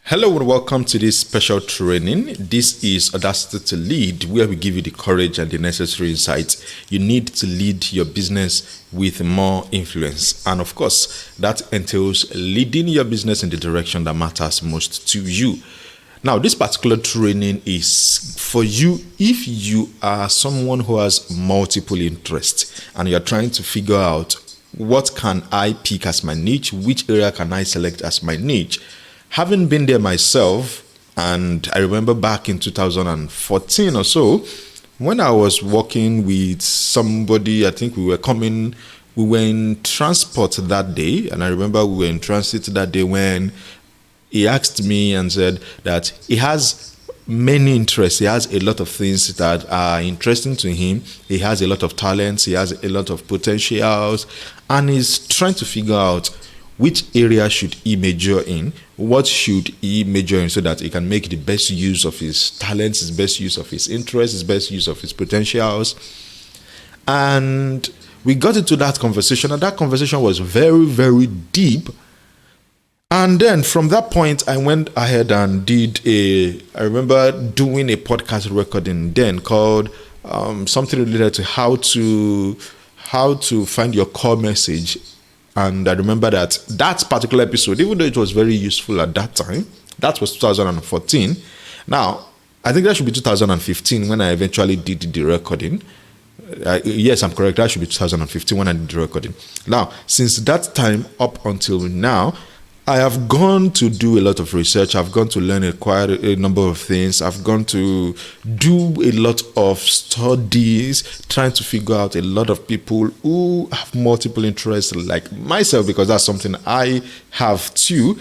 Hello and welcome to this special training. This is Audacity2Lead, where we give you the courage and the necessary insights you need to lead your business with more influence. And of course, that entails leading your business in the direction that matters most to you. Now, this particular training is for you if you are someone who has multiple interests and you're trying to figure out what can I pick as my niche, which area can I select as my niche. Having been there myself, and I remember back in 2014 or so, when I was working with somebody, I think we were in transport that day, and I remember we were in transit that day when he asked me and said that he has many interests. He has a lot of things that are interesting to him. He has a lot of talents. He has a lot of potentials, and he's trying to figure out which area should he major in, what should he major in so that he can make the best use of his talents, his best use of his interests, his best use of his potentials. And we got into that conversation, and that conversation was very, very deep. And then from that point, I went ahead and I remember doing a podcast recording then called something related to how to find your core message. And I remember that particular episode, even though it was very useful at that time, that was 2014. Now, I think that should be 2015 when I eventually did the recording. Yes, I'm correct. That should be 2015 when I did the recording. Now, since that time up until now, I have gone to do a lot of research. I've gone to learn quite a number of things. I've gone to do a lot of studies, trying to figure out a lot of people who have multiple interests like myself, because that's something I have too.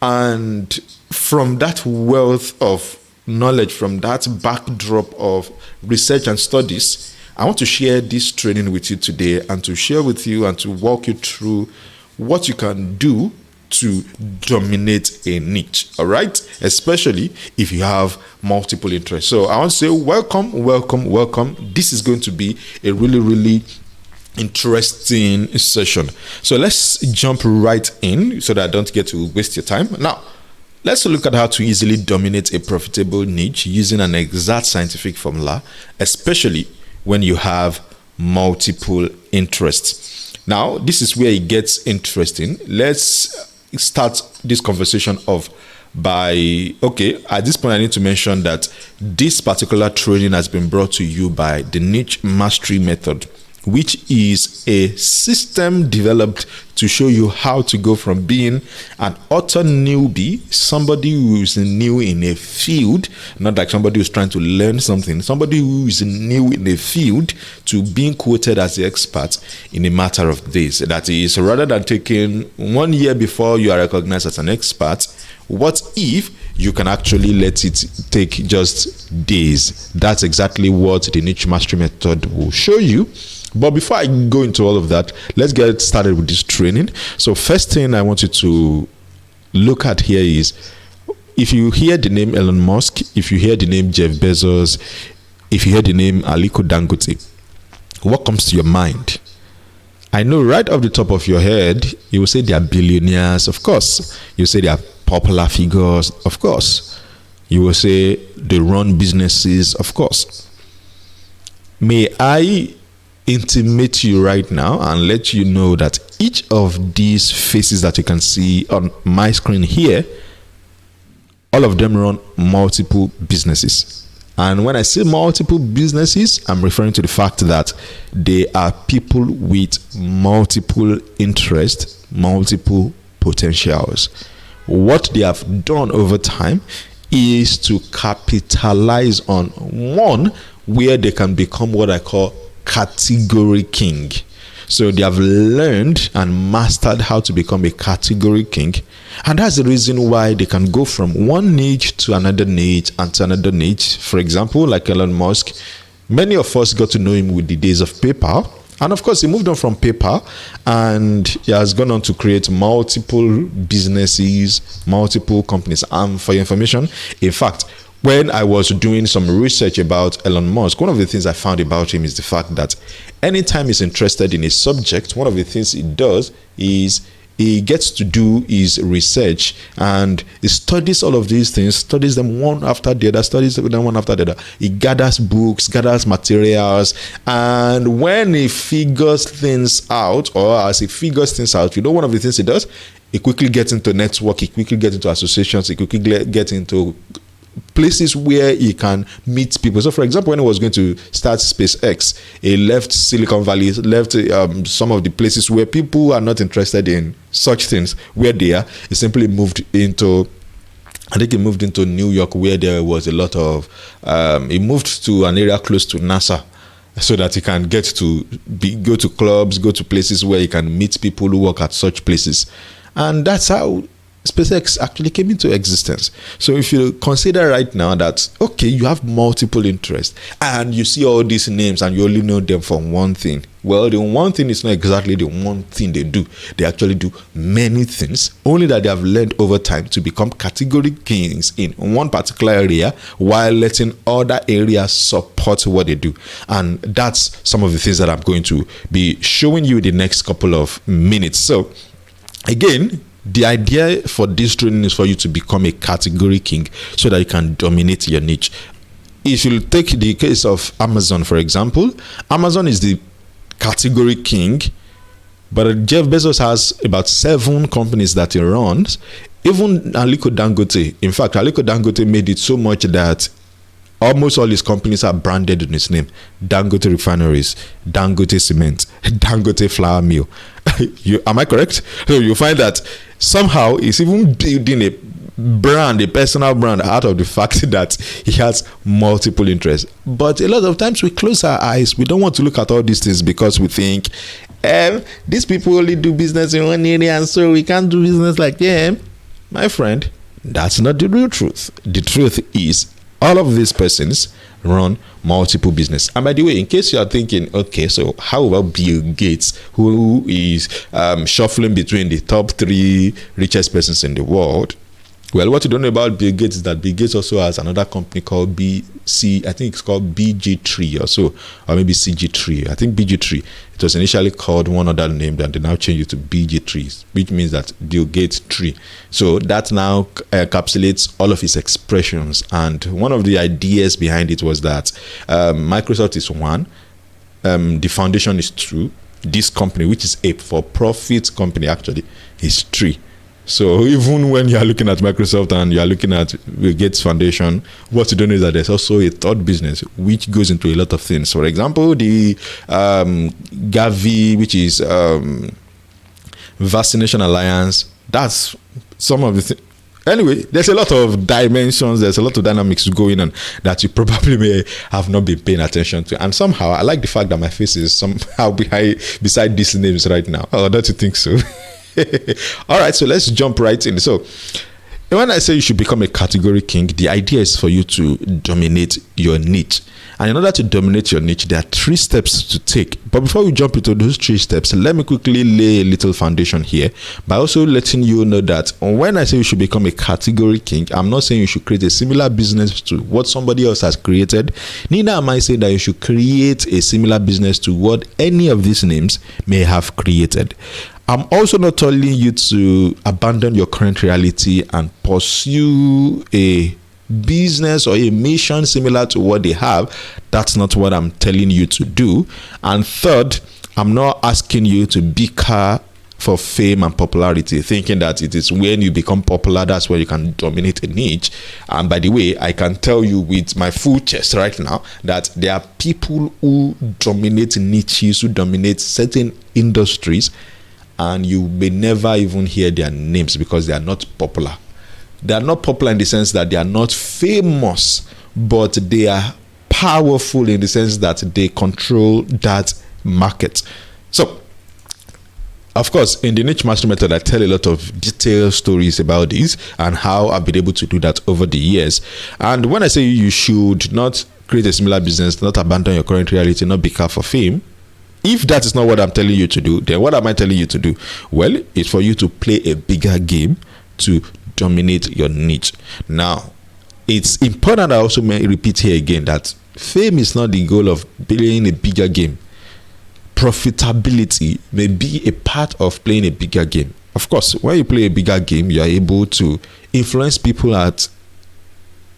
And from that wealth of knowledge, from that backdrop of research and studies, I want to share this training with you today and to share with you and to walk you through what you can do to dominate a niche, all right? Especially if you have multiple interests. So I want to say welcome. This is going to be a really, really interesting session. So let's jump right in so that I don't get to waste your time. Now, let's look at how to easily dominate a profitable niche using an exact scientific formula, especially when you have multiple interests. Now, this is where it gets interesting. Let's start this conversation off by, at this point I need to mention that this particular training has been brought to you by the Niche Mastery Method, which is a system developed to show you how to go from being an utter newbie, somebody who is new in a field, not like somebody who's trying to learn something, somebody who is new in a field, to being quoted as the expert in a matter of days. That is, rather than taking 1 year before you are recognized as an expert, what if you can actually let it take just days? That's exactly what the Niche Mastery Method will show you. But before I go into all of that, let's get started with this training. So first thing I want you to look at here is, if you hear the name Elon Musk, if you hear the name Jeff Bezos, if you hear the name Aliko Dangote, what comes to your mind? I know right off the top of your head, you will say they are billionaires, of course. You will say they are popular figures, of course. You will say they run businesses, of course. May I intimate you right now and let you know that each of these faces that you can see on my screen here, all of them run multiple businesses. And when I say multiple businesses, I'm referring to the fact that they are people with multiple interests, multiple potentials. What they have done over time is to capitalize on one where they can become what I call category king. So they have learned and mastered how to become a category king, and that's the reason why they can go from one niche to another niche and to another niche. For example, like Elon Musk, many of us got to know him with the days of PayPal, and of course he moved on from PayPal and he has gone on to create multiple businesses, multiple companies. And for your information, in fact, when I was doing some research about Elon Musk, one of the things I found about him is the fact that anytime he's interested in a subject, one of the things he does is he gets to do his research, and he studies all of these things, studies them one after the other, studies them one after the other. He gathers books, gathers materials, and when he figures things out, or as he figures things out, one of the things he does, he quickly gets into network, he quickly gets into associations, he quickly gets into places where he can meet people. So, for example, when he was going to start SpaceX, he left Silicon Valley, left some of the places where people are not interested in such things, where they are. He simply moved into, I think he moved into New York, where there was a lot of, he moved to an area close to NASA, so that he can get to go to clubs, go to places where he can meet people who work at such places. And that's how SpaceX actually came into existence. So if you consider right now that, okay, you have multiple interests and you see all these names and you only know them for one thing. Well, the one thing is not exactly the one thing they do. They actually do many things, only that they have learned over time to become category kings in one particular area while letting other areas support what they do. And that's some of the things that I'm going to be showing you the next couple of minutes. So again, the idea for this training is for you to become a category king so that you can dominate your niche. If you take the case of Amazon, for example, Amazon is the category king, but Jeff Bezos has about 7 companies that he runs. Even Aliko Dangote, in fact, Aliko Dangote made it so much that almost all his companies are branded in his name. Dangote Refineries, Dangote Cement, Dangote Flour Mill. Am I correct? So you find that somehow he's even building a brand, a personal brand, out of the fact that he has multiple interests. But a lot of times we close our eyes. We don't want to look at all these things because we think, these people only do business in one area, and so we can't do business like them. My friend, that's not the real truth. The truth is, all of these persons run multiple business. And by the way, in case you are thinking, okay, so how about Bill Gates, who is shuffling between the top 3 richest persons in the world? Well, what you don't know about Bill Gates is that Bill Gates also has another company called I think it's called BG3 or so, or maybe CG3. I think BG3. It was initially called one other name, and they now changed it to BG3, which means that Bill Gates tree. So that now encapsulates all of his expressions. And one of the ideas behind it was that Microsoft is one, the foundation is 2. This company, which is a for-profit company, actually, is 3. So even when you are looking at Microsoft and you are looking at Bill Gates Foundation, what you don't know is that there's also a third business which goes into a lot of things. For example, the Gavi, which is Vaccination Alliance. That's some of the things. Anyway, there's a lot of dimensions, there's a lot of dynamics going on that you probably may have not been paying attention to. And somehow, I like the fact that my face is somehow beside these names right now. Oh, don't you think so? All right, so let's jump right in. So when I say you should become a category king, the idea is for you to dominate your niche. And in order to dominate your niche, there are 3 steps to take. But before we jump into those 3 steps, let me quickly lay a little foundation here by also letting you know that when I say you should become a category king, I'm not saying you should create a similar business to what somebody else has created. Neither am I saying that you should create a similar business to what any of these names may have created. I'm also not telling you to abandon your current reality and pursue a business or a mission similar to what they have. That's not what I'm telling you to do. And third, I'm not asking you to bicker for fame and popularity, thinking that it is when you become popular, that's where you can dominate a niche. And by the way, I can tell you with my full chest right now that there are people who dominate niches, who dominate certain industries, and you may never even hear their names because they are not popular. They are not popular in the sense that they are not famous, but they are powerful in the sense that they control that market. So, of course, in the niche mastery method, I tell a lot of detailed stories about this and how I've been able to do that over the years. And when I say you should not create a similar business, not abandon your current reality, not bicker for fame, if that is not what I'm telling you to do, then what am I telling you to do? Well, it's for you to play a bigger game to dominate your niche. Now, it's important I also may repeat here again that fame is not the goal of playing a bigger game. Profitability may be a part of playing a bigger game. of course, when you play a bigger game, you are able to influence people at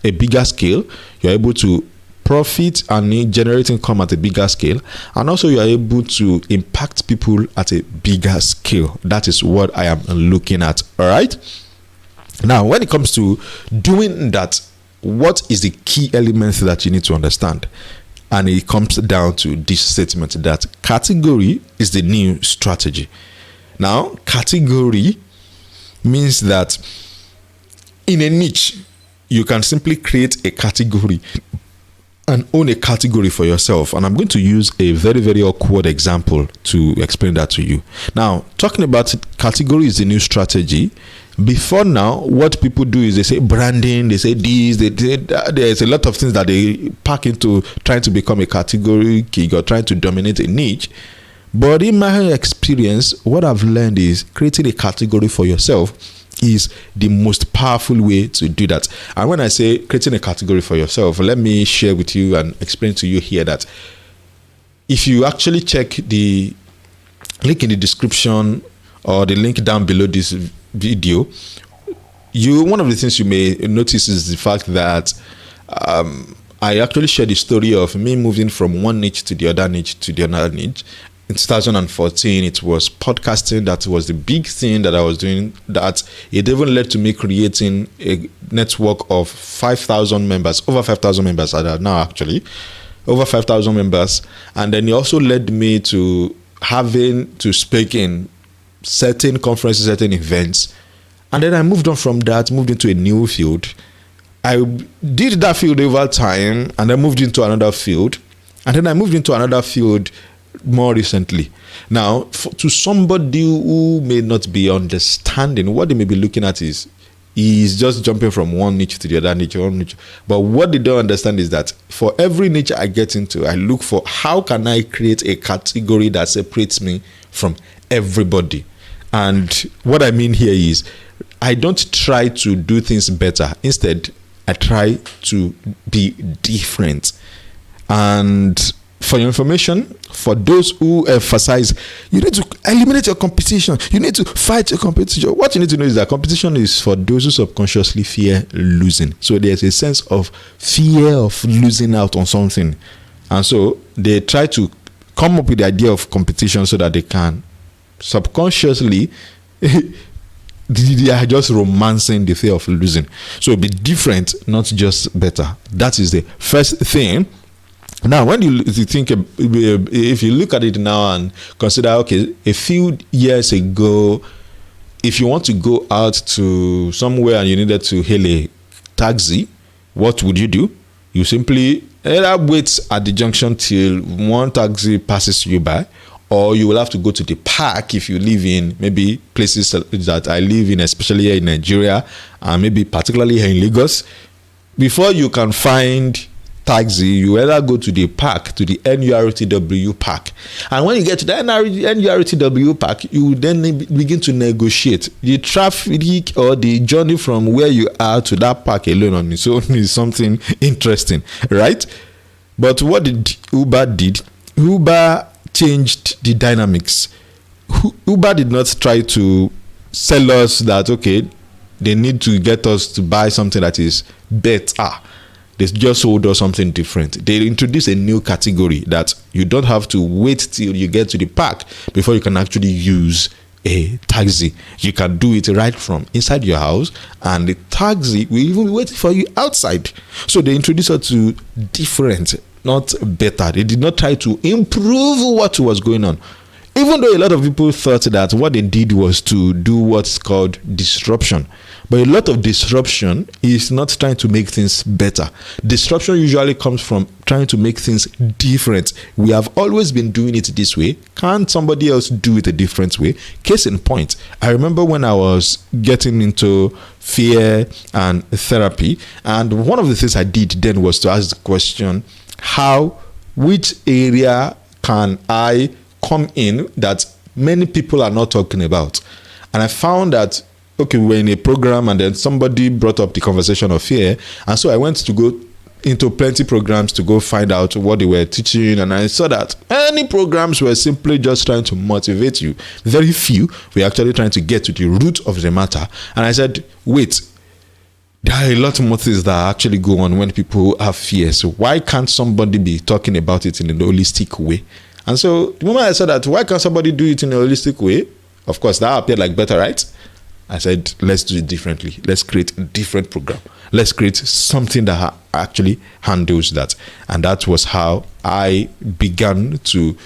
a bigger scale. You're able to profit and generate income at a bigger scale, and also you are able to impact people at a bigger scale. That is what I am looking at. All right. Now, when it comes to doing that, what is the key elements that you need to understand? And it comes down to this statement that category is the new strategy. Now, category means that in a niche, you can simply create a category and own a category for yourself. And I'm going to use a very, very awkward example to explain that to you. Now, talking about category is the new strategy. Before now, what people do is they say branding, they say this, they say that. There's a lot of things that they pack into trying to become a category king or trying to dominate a niche. But in my experience, what I've learned is creating a category for yourself is the most powerful way to do that. And when I say creating a category for yourself, let me share with you and explain to you here that if you actually check the link in the description or the link down below this video, one of the things you may notice is the fact that I actually shared the story of me moving from one niche to the other niche to the other niche. In 2014, it was podcasting that was the big thing that I was doing, that it even led to me creating a network of 5,000 members, over 5,000 members now actually, over 5,000 members. And then it also led me to having to speak in certain conferences, certain events. And then I moved on from that, moved into a new field. I did that field over time, and I moved into another field. And then I moved into another field more recently. Now, to somebody who may not be understanding, what they may be looking at is just jumping from one niche to the other niche, one niche. But what they don't understand is that for every niche I get into, I look for how can I create a category that separates me from everybody. And what I mean here is I don't try to do things better. Instead, I try to be different. And for your information, for those who emphasize, you need to eliminate your competition, you need to fight your competition. What you need to know is that competition is for those who subconsciously fear losing. So there's a sense of fear of losing out on something. And so they try to come up with the idea of competition so that they can subconsciously they are just romancing the fear of losing. So be different, not just better. That is the first thing. Now, when you think, if you look at it now and consider, okay, a few years ago, if you want to go out to somewhere and you needed to hail a taxi, what would you do? You simply either wait at the junction till one taxi passes you by, or you will have to go to the park if you live in maybe places that I live in, especially here in Nigeria, and maybe particularly here in Lagos. Before you can find taxi, you either go to the park, to the NURTW park, and when you get to the NURTW park, you then begin to negotiate. The traffic or the journey from where you are to that park alone on its own is something interesting, right? But what did Uber did? Uber changed the dynamics. Uber did not try to sell us that, okay, they need to get us to buy something that is better. They just sold us something different. They introduced a new category that you don't have to wait till you get to the park before you can actually use a taxi. You can do it right from inside your house, and the taxi will even be waiting for you outside. So they introduced us to different, not better. They did not try to improve what was going on. Even though a lot of people thought that what they did was to do what's called disruption. But a lot of disruption is not trying to make things better. Disruption usually comes from trying to make things different. We have always been doing it this way. Can't somebody else do it a different way? Case in point, I remember when I was getting into fear and therapy, and one of the things I did then was to ask the question, which area can I come in that many people are not talking about? And I found that, okay, we were in a program and then somebody brought up the conversation of fear, and so I went to go into plenty programs to go find out what they were teaching, and I saw that many programs were simply just trying to motivate you. Very few were actually trying to get to the root of the matter. And I said, wait, there are a lot more things that actually go on when people have fear. So why can't somebody be talking about it in a holistic way? And so the moment I said that, why can't somebody do it in a holistic way? Of course, that appeared like better, right? I said, let's do it differently. Let's create a different program. Let's create something that actually handles that. And that was how I began to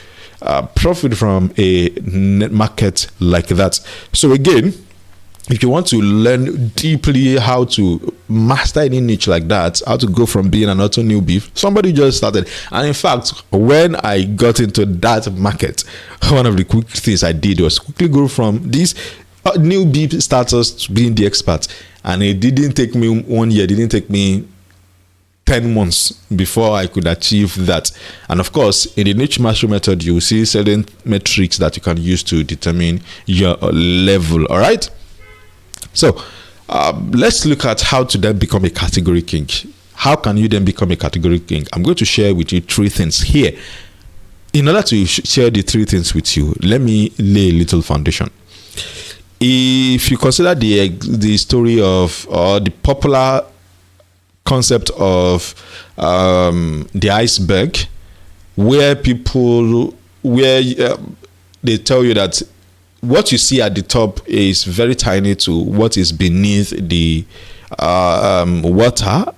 profit from a net market like that. So again, if you want to learn deeply how to master any niche like that, how to go from being an auto newbie, somebody just started. And in fact, when I got into that market, one of the quick things I did was quickly go from this newbie status to being the expert. And it didn't take me 1 year, it didn't take me 10 months before I could achieve that. And of course, in the niche mastery method, you see certain metrics that you can use to determine your level. All right. So let's look at how to then become a category king. How can you then become a category king? I'm going to share with you 3 things here. In order to share the 3 things with you, let me lay a little foundation. If you consider the story of, or the popular concept of the iceberg, where they tell you that what you see at the top is very tiny to what is beneath the water.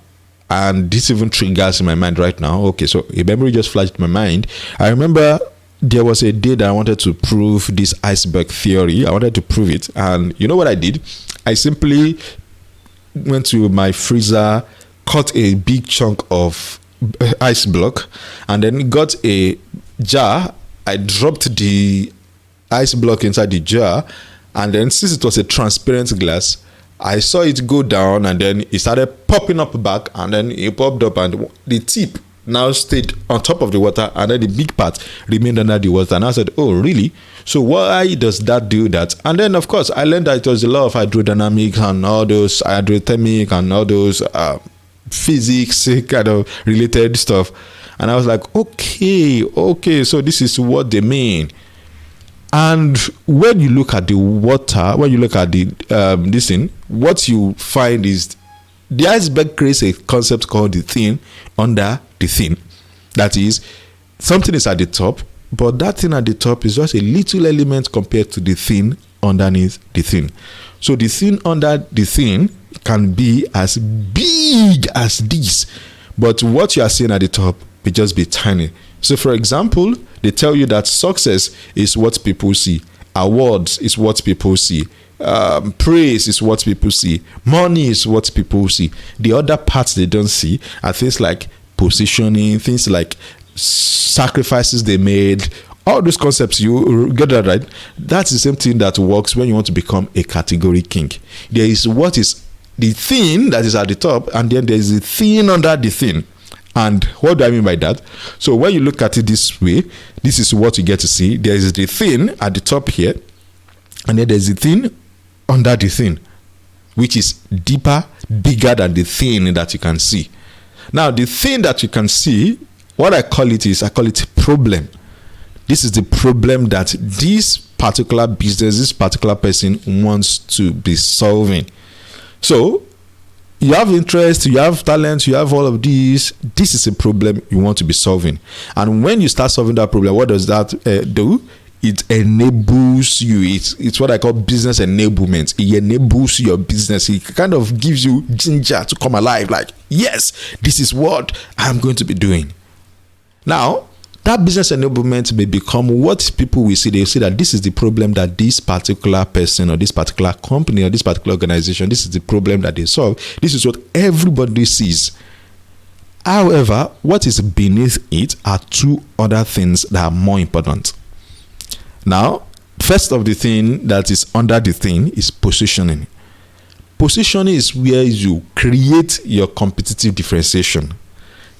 And this even triggers in my mind right now. Okay, so a memory just flashed in my mind. I remember there was a day that I wanted to prove this iceberg theory. I wanted to prove it. And you know what I did? I simply went to my freezer, cut a big chunk of ice block, and then got a jar. I dropped the ice block inside the jar, and then since it was a transparent glass, I saw it go down, and then it started popping up back, and then it popped up, and the tip now stayed on top of the water, and then the big part remained under the water. And I said, oh really? So why does that do that? And then of course I learned that it was a lot of hydrodynamics and all those hydrothermic and all those physics kind of related stuff. And I was like, okay, so this is what they mean. And when you look at the water, when you look at the this thing, what you find is the iceberg creates a concept called the thin under the thin. That is, something is at the top, but that thing at the top is just a little element compared to the thin underneath the thin. So the thin under the thin can be as big as this, but what you are seeing at the top will just be tiny. So for example, they tell you that success is what people see, awards is what people see, praise is what people see, money is what people see. The other parts they don't see are things like positioning, things like sacrifices they made. All those concepts, you get that right? That's the same thing that works when you want to become a category king. There is what is the thing that is at the top, and then there is the thing under the thing. And what do I mean by that? So when you look at it this way, this is what you get to see. There is the thin at the top here, and then there's the thin under the thin, which is deeper, bigger than the thin that you can see. Now, the thing that you can see, what I call it problem. This is the problem that this particular business, this particular person wants to be solving. So you have interest, you have talent, you have all of these. This is a problem you want to be solving. And when you start solving that problem, what does that do? It enables you. It's what I call business enablement. It enables your business. It kind of gives you ginger to come alive. Like, yes, this is what I'm going to be doing. Now, that business enablement may become what people will see. They'll see that this is the problem that this particular person or this particular company or this particular organization, this is the problem that they solve. This is what everybody sees. However, what is beneath it are 2 other things that are more important. Now, first of the thing that is under the thing is positioning. Positioning is where you create your competitive differentiation.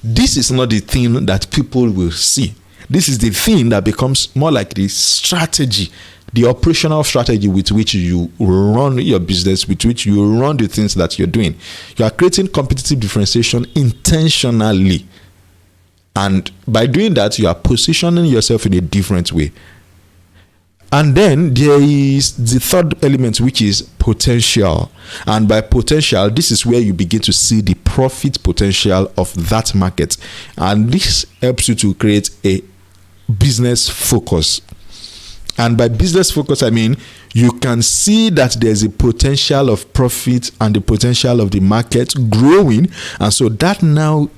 This is not the thing that people will see. This is the thing that becomes more like the strategy the operational strategy with which you run your business, with which you run the things that you're doing. You are creating competitive differentiation intentionally. And by doing that, you are positioning yourself in a different way. And then there is the third element, which is potential. And by potential, this is where you begin to see the profit potential of that market. And this helps you to create a business focus. And by business focus, I mean you can see that there's a potential of profit and the potential of the market growing. And so that now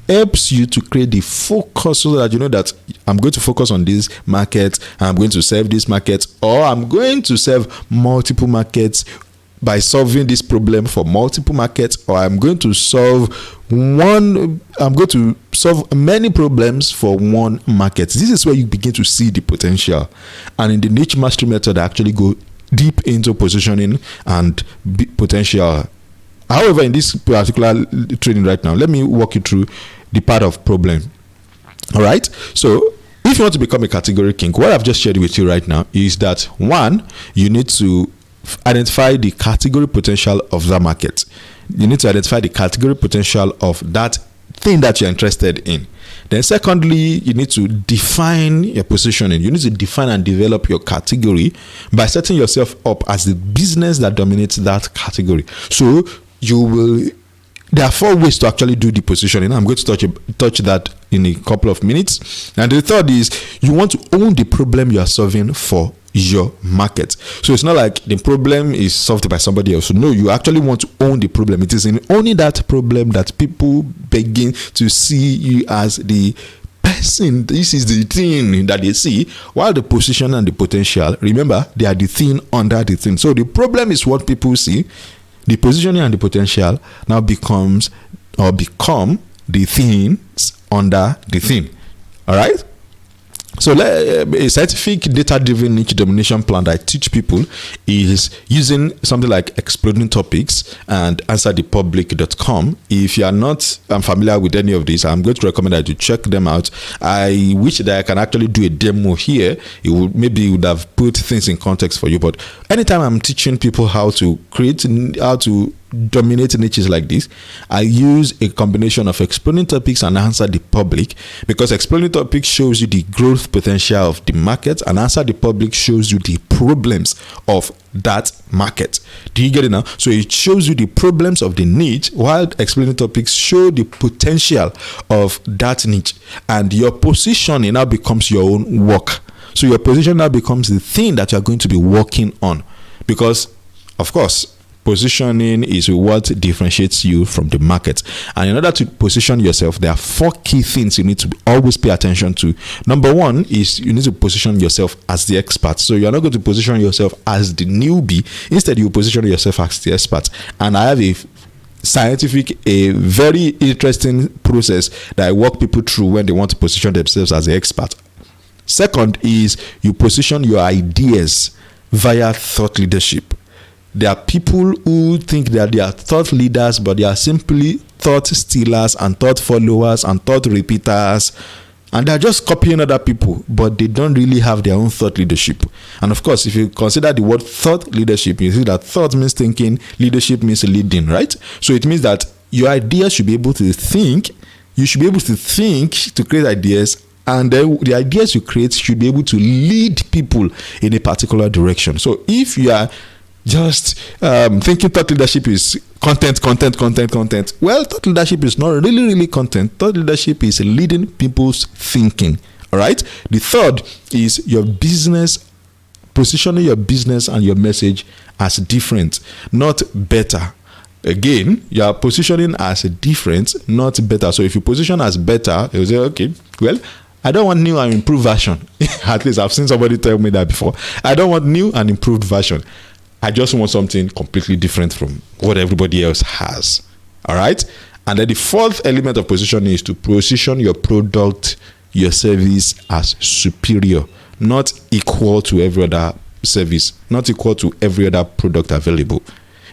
helps you to create the focus, so that you know that I'm going to focus on this market, I'm going to serve this market, or I'm going to serve multiple markets by solving this problem for multiple markets, or I'm going to solve many problems for one market. This is where you begin to see the potential. And in the niche mastery method, I actually go deep into positioning and potential. However, in this particular training right now, let me walk you through the part of problem. All right. So if you want to become a category king, what I've just shared with you right now is that, one, you need to identify the category potential of the market. You need to identify the category potential of that thing that you're interested in. Then secondly, you need to define your positioning. You need to define and develop your category by setting yourself up as the business that dominates that category. So there are 4 ways to actually do the positioning. I'm going to touch that in a couple of minutes. And the third is, you want to own the problem you are solving for your market. So it's not like the problem is solved by somebody else. No, you actually want to own the problem. It is in owning that problem that people begin to see you as the person. This is the thing that they see, while the position and the potential, remember, they are the thing under the thing. So the problem is what people see. The positioning and the potential now become the things under the thing. All right. So a scientific data-driven niche domination plan that I teach people is using something like exploding topics and answerthepublic.com. If you are not familiar with any of these, I'm going to recommend that you check them out. I wish that I can actually do a demo here. It would have put things in context for you. But anytime I'm teaching people how to dominate niches like this, I use a combination of explaining topics and answer the public, because explaining topics shows you the growth potential of the market, and answer the public shows you the problems of that market. Do you get it now? So it shows you the problems of the niche, while explaining topics show the potential of that niche, and your positioning now becomes your own work. So your position now becomes the thing that you are going to be working on, because of course positioning is what differentiates you from the market. And in order to position yourself, there are 4 key things you need to always pay attention to. Number 1 is you need to position yourself as the expert. So you're not going to position yourself as the newbie. Instead, you position yourself as the expert. And I have a very interesting process that I walk people through when they want to position themselves as the expert. Second is you position your ideas via thought leadership. There are people who think that they are thought leaders, but they are simply thought stealers and thought followers and thought repeaters. And they're just copying other people, but they don't really have their own thought leadership. And of course, if you consider the word thought leadership, you see that thought means thinking, leadership means leading, right? So it means that your ideas should be able to think. You should be able to think to create ideas, and then the ideas you create should be able to lead people in a particular direction. So if you are just thinking thought leadership is content. Well, thought leadership is not really content. Thought leadership is leading people's thinking. All right. The third is your business, positioning your business and your message as different, not better. Again, you are positioning as different, not better. So if you position as better, you say, okay, well, I don't want new and improved version. At least I've seen somebody tell me that before. I don't want new and improved version. I just want something completely different from what everybody else has. All right. And then the fourth element of positioning is to position your product, your service as superior, not equal to every other service, not equal to every other product available.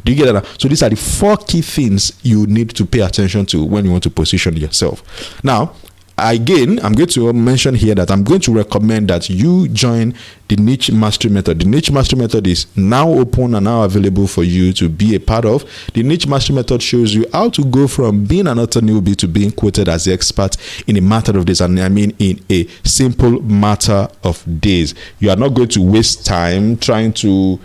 Do you get that? So these are the 4 key things you need to pay attention to when you want to position yourself. Now, Again, I'm going to mention here that I'm going to recommend that you join the Niche Mastery Method. The Niche Mastery Method is now open and now available for you to be a part of. The Niche Mastery Method shows you how to go from being an utter newbie to being quoted as the expert in a matter of days. And I mean in a simple matter of days. You are not going to waste time trying to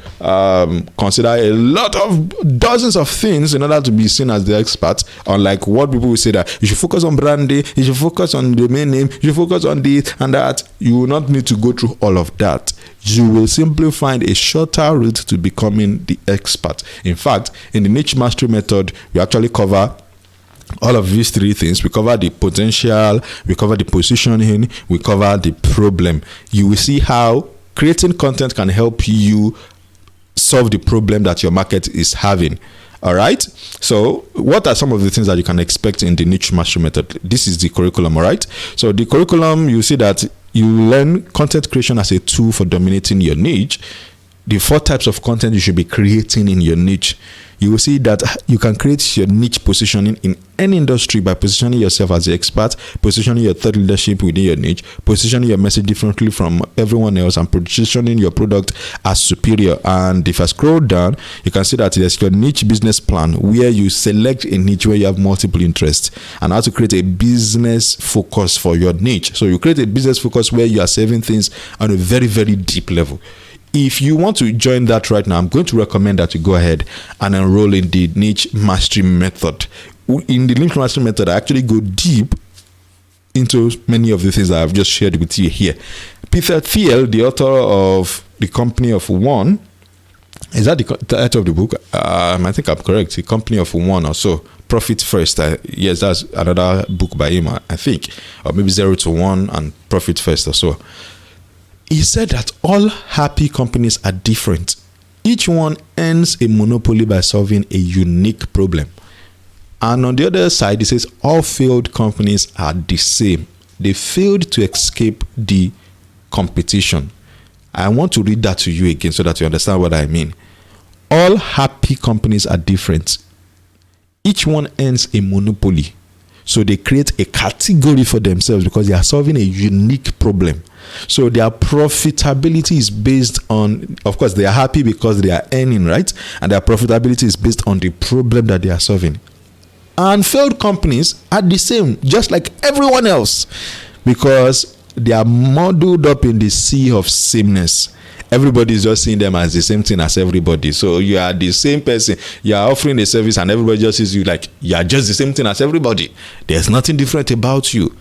consider a lot of dozens of things in order to be seen as the expert. Unlike what people will say that you should focus on branding, you should focus on domain name, you focus on this and that. You will not need to go through all of that. You will simply find a shorter route to becoming the expert. In fact, in the Niche Mastery Method, we actually cover all of these three things. We cover the potential, we cover the positioning, we cover the problem. You will see how creating content can help you solve the problem that your market is having. All right. So what are some of the things that you can expect in the Niche Mastery Method? This is the curriculum. All right. So the curriculum, you see that you learn content creation as a tool for dominating your niche. The 4 types of content you should be creating in your niche. You will see that you can create your niche positioning in any industry by positioning yourself as the expert, positioning your thought leadership within your niche, positioning your message differently from everyone else, and positioning your product as superior. And if I scroll down, you can see that there's your niche business plan, where you select a niche where you have multiple interests and how to create a business focus for your niche. So you create a business focus where you are saving things on a very, very deep level. If you want to join that right now, I'm going to recommend that you go ahead and enroll in the Niche Mastery Method. In the Niche Mastery Method, I actually go deep into many of the things that I've just shared with you here. Peter Thiel, the author of The Company of One, is that the title of the book? I think I'm correct. The Company of One or so. Profit First. Yes, that's another book by him, I think. Or maybe 0 to 1 and Profit First or so. He said that all happy companies are different. Each one earns a monopoly by solving a unique problem. And on the other side, he says all failed companies are the same. They failed to escape the competition. I want to read that to you again so that you understand what I mean. All happy companies are different. Each one earns a monopoly. So they create a category for themselves because they are solving a unique problem. So their profitability is based on, of course, they are happy because they are earning, right? And their profitability is based on the problem that they are solving. And failed companies are the same, just like everyone else, because they are muddled up in the sea of sameness. Everybody is just seeing them as the same thing as everybody. So you are the same person. You are offering a service and everybody just sees you like you are just the same thing as everybody. There's nothing different about you.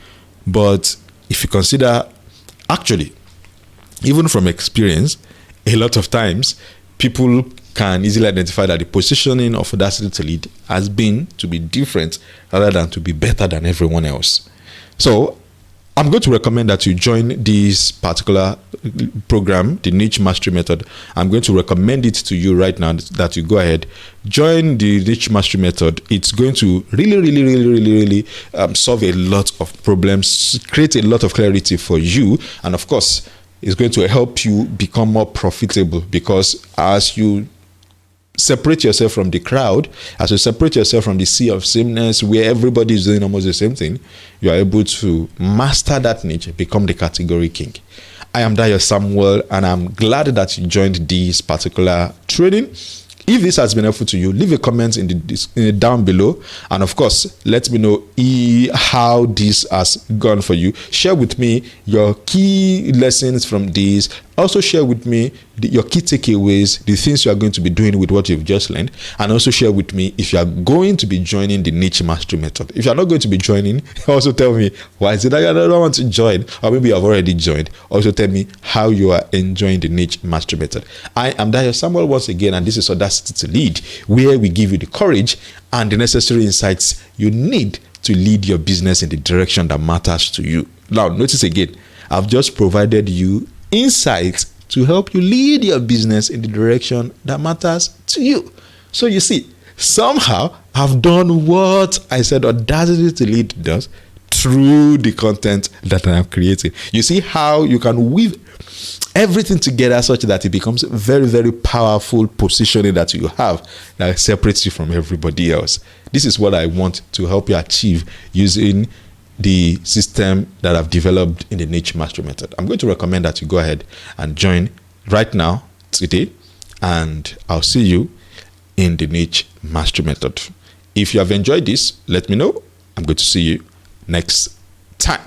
But if you consider, actually, even from experience, a lot of times people can easily identify that the positioning of Audacity2Lead has been to be different rather than to be better than everyone else. So I'm going to recommend that you join this particular program, the Niche Mastery Method. I'm going to recommend it to you right now that you go ahead, join the Niche Mastery Method. It's going to really solve a lot of problems, create a lot of clarity for you. And of course, it's going to help you become more profitable, because as you separate yourself from the crowd, as you separate yourself from the sea of sameness where everybody is doing almost the same thing, you are able to master that niche, become the category king. I am Dayo Samuel, and I'm glad that you joined this particular training. If this has been helpful to you, leave a comment in the down below, and of course, let me know how this has gone for you. Share with me your key lessons from this. Also share with me your key takeaways, the things you are going to be doing with what you've just learned, and also share with me if you are going to be joining the Niche Mastery Method. If you are not going to be joining, also tell me why is it that you don't want to join, or maybe you have already joined. Also tell me how you are enjoying the Niche Mastery Method. I am Dayo Samuel once again, and this is Audacity2Lead, where we give you the courage and the necessary insights you need to lead your business in the direction that matters to you. Now, notice again, I've just provided you insights to help you lead your business in the direction that matters to you. So you see, somehow I've done what I said Audacity2Lead does through the content that I am creating. You see how you can weave everything together such that it becomes very, very powerful positioning that you have that separates you from everybody else. This is what I want to help you achieve using the system that I've developed in the niche mastery method. I'm going to recommend that you go ahead and join right now, today, and I'll see you in the niche mastery method. If you have enjoyed this, let me know. I'm going to see you next time.